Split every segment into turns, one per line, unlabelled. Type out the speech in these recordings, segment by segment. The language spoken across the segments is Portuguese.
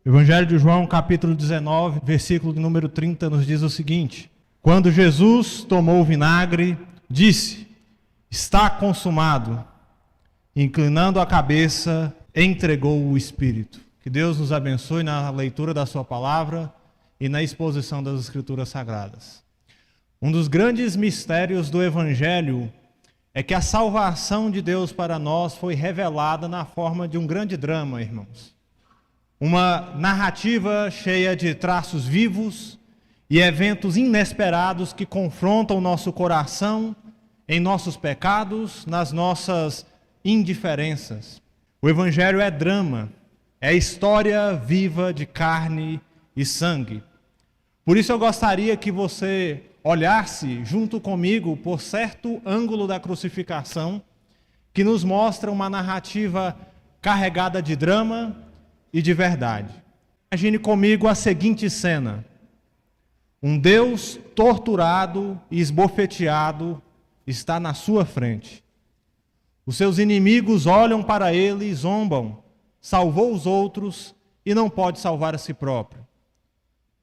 Evangelho de João, capítulo 19, versículo de número 30, nos diz o seguinte: Quando Jesus tomou o vinagre, disse: está consumado. Inclinando a cabeça, entregou o Espírito. Que Deus nos abençoe na leitura da sua palavra e na exposição das Escrituras Sagradas. Um dos grandes mistérios do Evangelho é que a salvação de Deus para nós foi revelada na forma de um grande drama, irmãos. Uma narrativa cheia de traços vivos e eventos inesperados que confrontam nosso coração em nossos pecados, nas nossas indiferenças. O Evangelho é drama, é história viva de carne e sangue. Por isso eu gostaria que você olhasse junto comigo por certo ângulo da crucificação, que nos mostra uma narrativa carregada de drama e de verdade. Imagine comigo a seguinte cena: um Deus torturado e esbofeteado está na sua frente. Os seus inimigos olham para ele e zombam. Salvou os outros e não pode salvar a si próprio.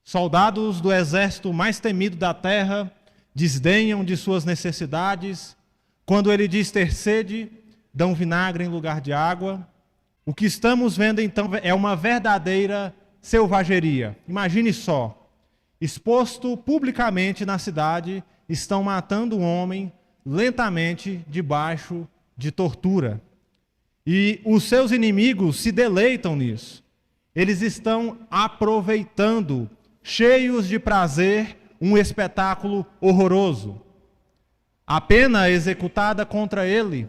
Soldados do exército mais temido da terra desdenham de suas necessidades. Quando ele diz ter sede, dão vinagre em lugar de água. O que estamos vendo então é uma verdadeira selvageria. Imagine só, exposto publicamente na cidade, estão matando um homem lentamente debaixo de tortura. E os seus inimigos se deleitam nisso. Eles estão aproveitando, cheios de prazer, um espetáculo horroroso. A pena executada contra ele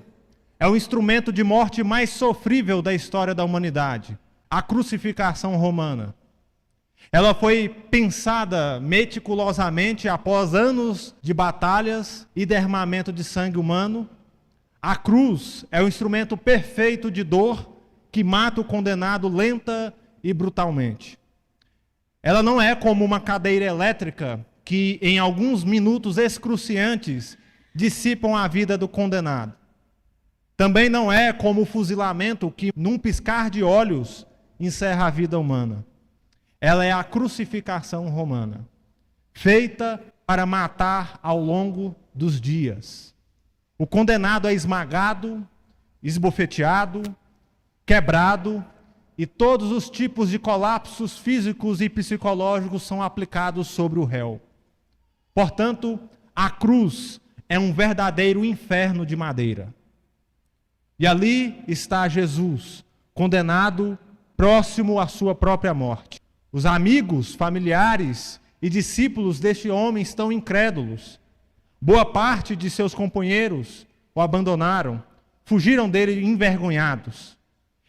é o instrumento de morte mais sofrível da história da humanidade, a crucificação romana. Ela foi pensada meticulosamente após anos de batalhas e derramamento de sangue humano. A cruz é o instrumento perfeito de dor que mata o condenado lenta e brutalmente. Ela não é como uma cadeira elétrica que, em alguns minutos excruciantes, dissipam a vida do condenado. Também não é como o fuzilamento que, num piscar de olhos, encerra a vida humana. Ela é a crucificação romana, feita para matar ao longo dos dias. O condenado é esmagado, esbofeteado, quebrado, e todos os tipos de colapsos físicos e psicológicos são aplicados sobre o réu. Portanto, a cruz é um verdadeiro inferno de madeira. E ali está Jesus, condenado, próximo à sua própria morte. Os amigos, familiares e discípulos deste homem estão incrédulos. Boa parte de seus companheiros o abandonaram, fugiram dele envergonhados.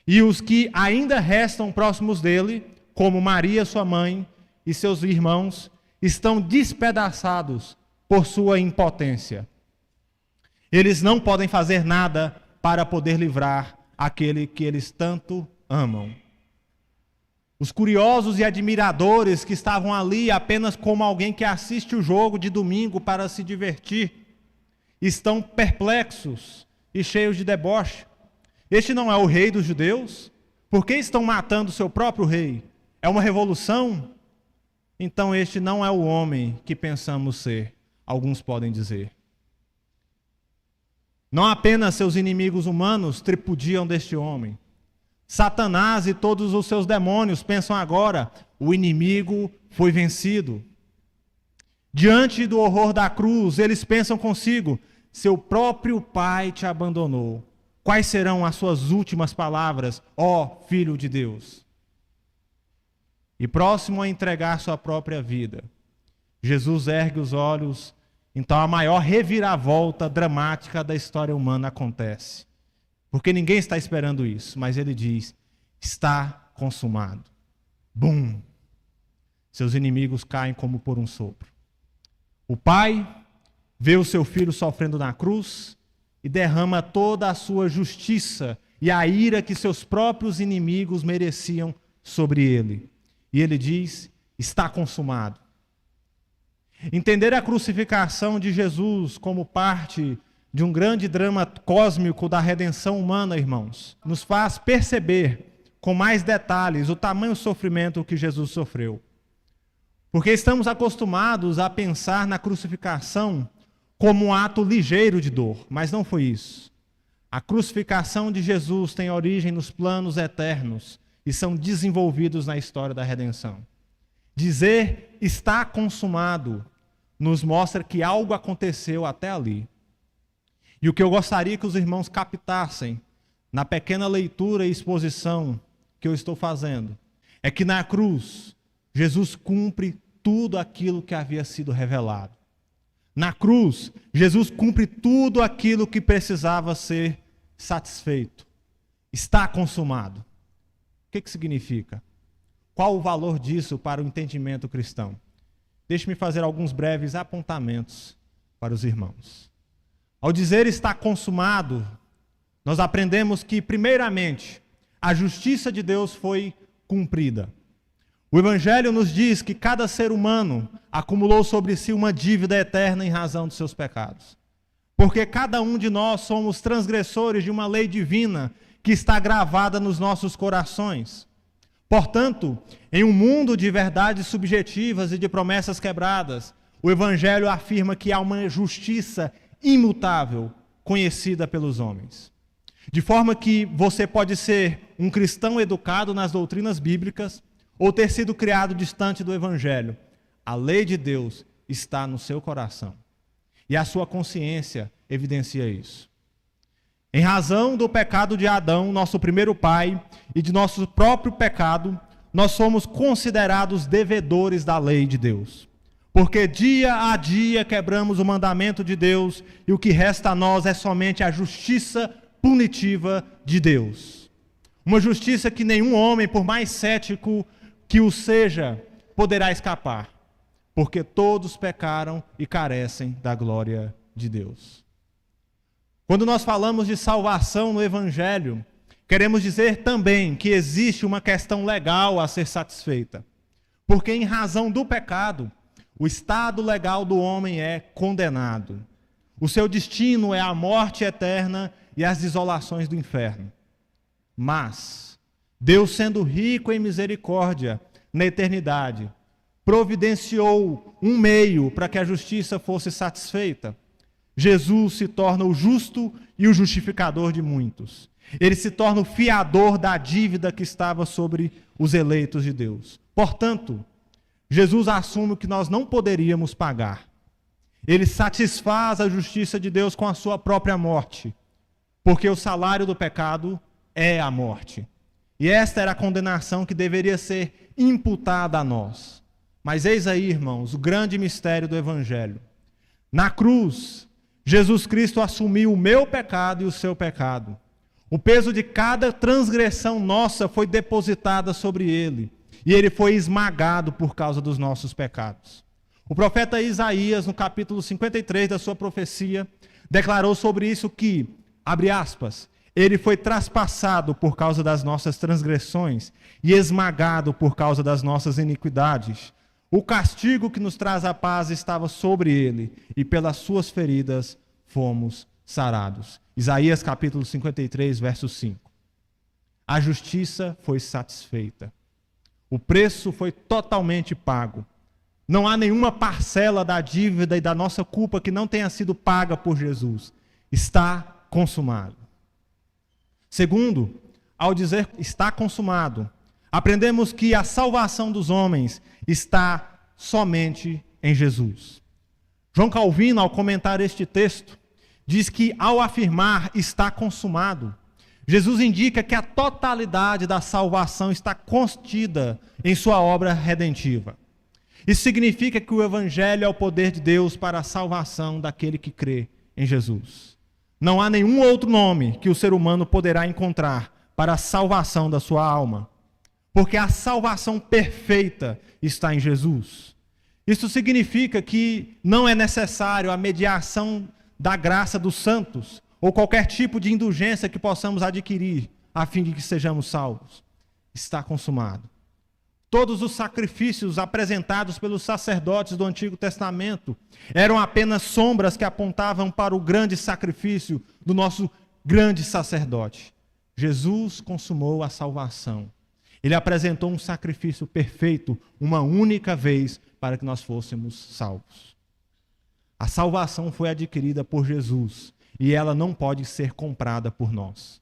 E os que ainda restam próximos dele, como Maria, sua mãe, e seus irmãos, estão despedaçados por sua impotência. Eles não podem fazer nada para poder livrar aquele que eles tanto amam. Os curiosos e admiradores que estavam ali apenas como alguém que assiste o jogo de domingo para se divertir, estão perplexos e cheios de deboche. Este não é o rei dos judeus? Por que estão matando seu próprio rei? É uma revolução? Então este não é o homem que pensamos ser, alguns podem dizer. Não apenas seus inimigos humanos tripudiam deste homem. Satanás e todos os seus demônios pensam agora: o inimigo foi vencido. Diante do horror da cruz, eles pensam consigo: seu próprio pai te abandonou. Quais serão as suas últimas palavras, ó Filho de Deus? E próximo a entregar sua própria vida, Jesus ergue os olhos. Então a maior reviravolta dramática da história humana acontece. Porque ninguém está esperando isso, mas ele diz: está consumado. Bum! Seus inimigos caem como por um sopro. O pai vê o seu filho sofrendo na cruz e derrama toda a sua justiça e a ira que seus próprios inimigos mereciam sobre ele. E ele diz: está consumado. Entender a crucificação de Jesus como parte de um grande drama cósmico da redenção humana, irmãos, nos faz perceber com mais detalhes o tamanho do sofrimento que Jesus sofreu. Porque estamos acostumados a pensar na crucificação como um ato ligeiro de dor, mas não foi isso. A crucificação de Jesus tem origem nos planos eternos e são desenvolvidos na história da redenção. Dizer está consumado nos mostra que algo aconteceu até ali. E o que eu gostaria que os irmãos captassem na pequena leitura e exposição que eu estou fazendo é que na cruz Jesus cumpre tudo aquilo que havia sido revelado. Na cruz, Jesus cumpre tudo aquilo que precisava ser satisfeito. Está consumado. O que significa? Qual o valor disso para o entendimento cristão? Deixe-me fazer alguns breves apontamentos para os irmãos. Ao dizer está consumado, nós aprendemos que, primeiramente, a justiça de Deus foi cumprida. O Evangelho nos diz que cada ser humano acumulou sobre si uma dívida eterna em razão dos seus pecados. Porque cada um de nós somos transgressores de uma lei divina que está gravada nos nossos corações. Portanto, em um mundo de verdades subjetivas e de promessas quebradas, o Evangelho afirma que há uma justiça imutável, conhecida pelos homens. De forma que você pode ser um cristão educado nas doutrinas bíblicas ou ter sido criado distante do Evangelho. A lei de Deus está no seu coração. E a sua consciência evidencia isso. Em razão do pecado de Adão, nosso primeiro pai, e de nosso próprio pecado, nós somos considerados devedores da lei de Deus. Porque dia a dia quebramos o mandamento de Deus e o que resta a nós é somente a justiça punitiva de Deus. Uma justiça que nenhum homem, por mais cético que o seja, poderá escapar. Porque todos pecaram e carecem da glória de Deus. Quando nós falamos de salvação no Evangelho, queremos dizer também que existe uma questão legal a ser satisfeita. Porque em razão do pecado, o estado legal do homem é condenado. O seu destino é a morte eterna e as desolações do inferno. Mas Deus, sendo rico em misericórdia na eternidade, providenciou um meio para que a justiça fosse satisfeita. Jesus se torna o justo e o justificador de muitos. Ele se torna o fiador da dívida que estava sobre os eleitos de Deus. Portanto, Jesus assume o que nós não poderíamos pagar. Ele satisfaz a justiça de Deus com a sua própria morte, porque o salário do pecado é a morte. E esta era a condenação que deveria ser imputada a nós. Mas eis aí, irmãos, o grande mistério do Evangelho. Na cruz, Jesus Cristo assumiu o meu pecado e o seu pecado. O peso de cada transgressão nossa foi depositada sobre ele. E ele foi esmagado por causa dos nossos pecados. O profeta Isaías, no capítulo 53 da sua profecia, declarou sobre isso que, abre aspas, ele foi traspassado por causa das nossas transgressões e esmagado por causa das nossas iniquidades. O castigo que nos traz a paz estava sobre ele, e pelas suas feridas fomos sarados. Isaías capítulo 53, verso 5. A justiça foi satisfeita. O preço foi totalmente pago. Não há nenhuma parcela da dívida e da nossa culpa que não tenha sido paga por Jesus. Está consumado. Segundo, ao dizer está consumado, aprendemos que a salvação dos homens está somente em Jesus. João Calvino, ao comentar este texto, diz que ao afirmar está consumado, Jesus indica que a totalidade da salvação está contida em sua obra redentiva. Isso significa que o Evangelho é o poder de Deus para a salvação daquele que crê em Jesus. Não há nenhum outro nome que o ser humano poderá encontrar para a salvação da sua alma, porque a salvação perfeita está em Jesus. Isso significa que não é necessário a mediação da graça dos santos, ou qualquer tipo de indulgência que possamos adquirir, a fim de que sejamos salvos. Está consumado. Todos os sacrifícios apresentados pelos sacerdotes do Antigo Testamento eram apenas sombras que apontavam para o grande sacrifício do nosso grande sacerdote. Jesus consumou a salvação Ele apresentou um sacrifício perfeito, uma única vez, para que nós fôssemos salvos. A salvação foi adquirida por Jesus e ela não pode ser comprada por nós.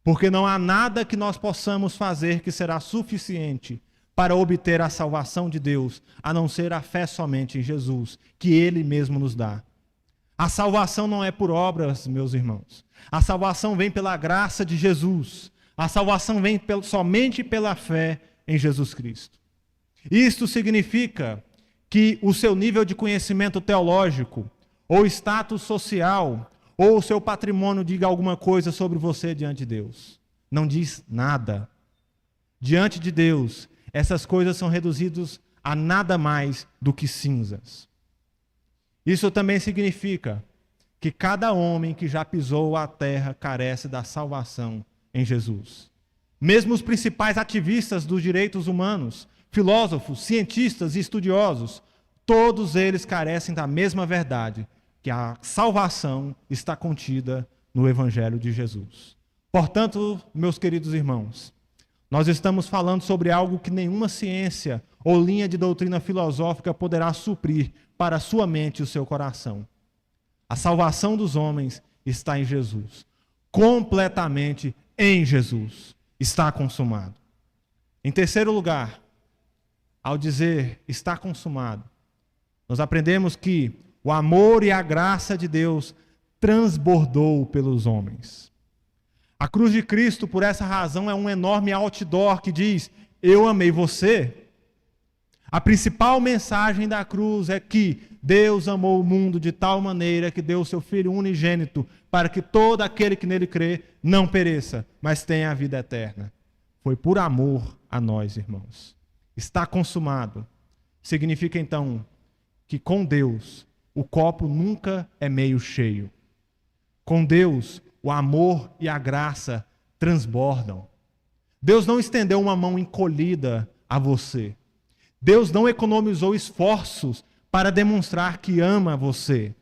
Porque não há nada que nós possamos fazer que será suficiente para obter a salvação de Deus, a não ser a fé somente em Jesus, que Ele mesmo nos dá. A salvação não é por obras, meus irmãos. A salvação vem pela graça de Jesus. A salvação vem somente pela fé em Jesus Cristo. Isto significa que o seu nível de conhecimento teológico, ou status social, ou o seu patrimônio diga alguma coisa sobre você diante de Deus. Não diz nada. Diante de Deus, essas coisas são reduzidas a nada mais do que cinzas. Isso também significa que cada homem que já pisou a terra carece da salvação em Jesus. Mesmo os principais ativistas dos direitos humanos, filósofos, cientistas e estudiosos, todos eles carecem da mesma verdade, que a salvação está contida no Evangelho de Jesus. Portanto, meus queridos irmãos, nós estamos falando sobre algo que nenhuma ciência ou linha de doutrina filosófica poderá suprir para a sua mente e o seu coração. A salvação dos homens está em Jesus. Completamente em Jesus. Está consumado. Em terceiro lugar, ao dizer está consumado, nós aprendemos que o amor e a graça de Deus transbordou pelos homens. A cruz de Cristo, por essa razão, é um enorme outdoor que diz: eu amei você. A principal mensagem da cruz é que Deus amou o mundo de tal maneira que deu o seu Filho unigênito para que todo aquele que nele crê não pereça, mas tenha a vida eterna. Foi por amor a nós, irmãos. Está consumado. Significa então que com Deus o copo nunca é meio cheio. Com Deus o amor e a graça transbordam. Deus não estendeu uma mão encolhida a você. Deus não economizou esforços para demonstrar que ama você.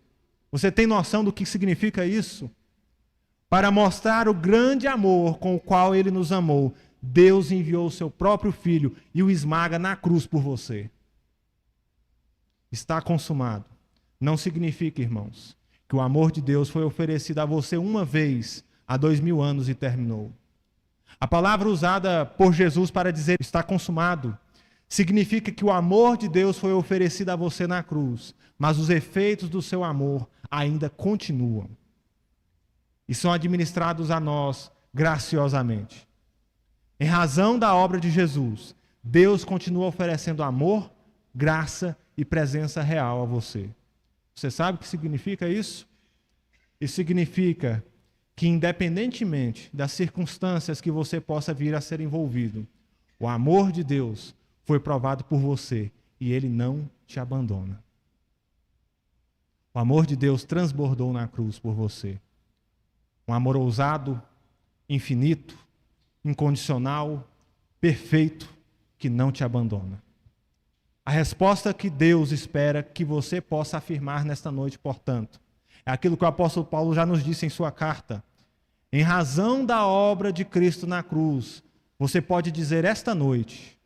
Você tem noção do que significa isso? Para mostrar o grande amor com o qual Ele nos amou, Deus enviou o seu próprio Filho e o esmaga na cruz por você. Está consumado. Não significa, irmãos, que o amor de Deus foi oferecido a você uma vez há 2000 anos e terminou. A palavra usada por Jesus para dizer está consumado significa que o amor de Deus foi oferecido a você na cruz, mas os efeitos do seu amor ainda continuam e são administrados a nós graciosamente. Em razão da obra de Jesus, Deus continua oferecendo amor, graça e presença real a você. Você sabe o que significa isso? Isso significa que, independentemente das circunstâncias que você possa vir a ser envolvido, o amor de Deus foi provado por você e Ele não te abandona. O amor de Deus transbordou na cruz por você. Um amor ousado, infinito, incondicional, perfeito, que não te abandona. A resposta que Deus espera que você possa afirmar nesta noite, portanto, é aquilo que o apóstolo Paulo já nos disse em sua carta. Em razão da obra de Cristo na cruz, você pode dizer esta noite: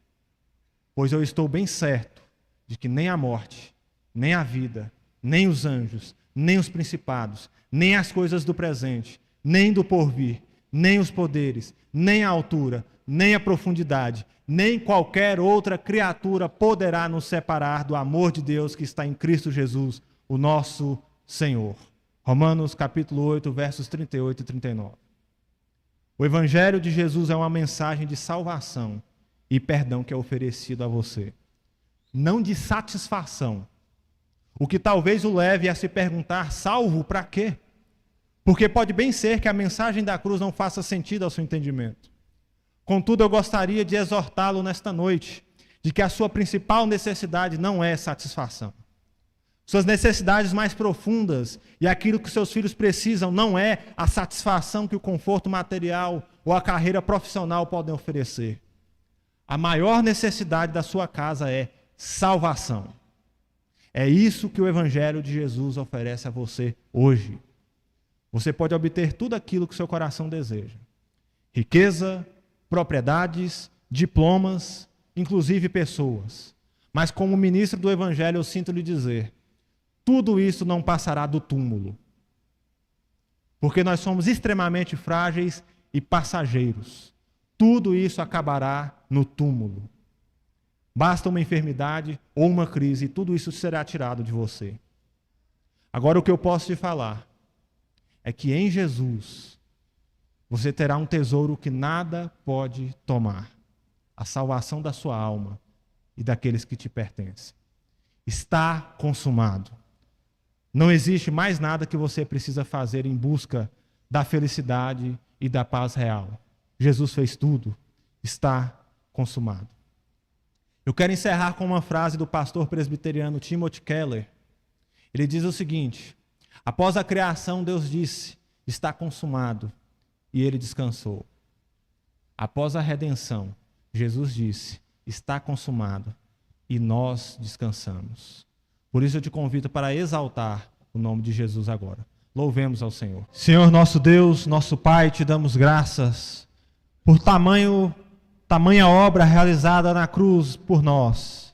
pois eu estou bem certo de que nem a morte, nem a vida, nem os anjos, nem os principados, nem as coisas do presente, nem do porvir, nem os poderes, nem a altura, nem a profundidade, nem qualquer outra criatura poderá nos separar do amor de Deus que está em Cristo Jesus, o nosso Senhor. Romanos capítulo 8, versos 38 e 39. O Evangelho de Jesus é uma mensagem de salvação e perdão que é oferecido a você. Não de satisfação. O que talvez o leve a se perguntar: salvo para quê? Porque pode bem ser que a mensagem da cruz não faça sentido ao seu entendimento. Contudo, eu gostaria de exortá-lo nesta noite, de que a sua principal necessidade não é satisfação. Suas necessidades mais profundas e aquilo que seus filhos precisam não é a satisfação que o conforto material ou a carreira profissional podem oferecer. A maior necessidade da sua casa é salvação. É isso que o Evangelho de Jesus oferece a você hoje. Você pode obter tudo aquilo que seu coração deseja. Riqueza, propriedades, diplomas, inclusive pessoas. Mas como ministro do Evangelho, eu sinto lhe dizer, tudo isso não passará do túmulo. Porque nós somos extremamente frágeis e passageiros. Tudo isso acabará no túmulo. Basta uma enfermidade ou uma crise e tudo isso será tirado de você. Agora o que eu posso te falar é que em Jesus você terá um tesouro que nada pode tomar. A salvação da sua alma e daqueles que te pertencem. Está consumado. Não existe mais nada que você precisa fazer em busca da felicidade e da paz real. Jesus fez tudo. Está consumado. Eu quero encerrar com uma frase do pastor presbiteriano Timothy Keller. Ele diz o seguinte: após a criação, Deus disse, está consumado, e ele descansou. Após a redenção, Jesus disse, está consumado, e nós descansamos. Por isso eu te convido para exaltar o nome de Jesus agora. Louvemos ao Senhor. Senhor nosso Deus, nosso Pai, te damos graças por tamanha obra realizada na cruz por nós.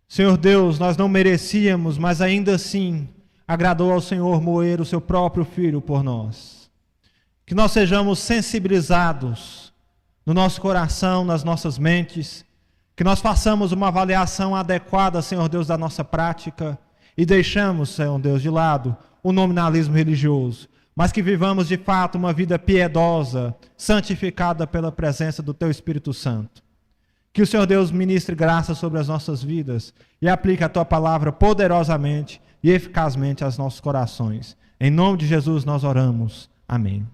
Senhor Deus, nós não merecíamos, mas ainda assim agradou ao Senhor moer o seu próprio Filho por nós. Que nós sejamos sensibilizados no nosso coração, nas nossas mentes, que nós façamos uma avaliação adequada, Senhor Deus, da nossa prática e deixamos, Senhor Deus, de lado o nominalismo religioso, mas que vivamos de fato uma vida piedosa, santificada pela presença do Teu Espírito Santo. Que o Senhor Deus ministre graça sobre as nossas vidas e aplique a Tua palavra poderosamente e eficazmente aos nossos corações. Em nome de Jesus nós oramos. Amém.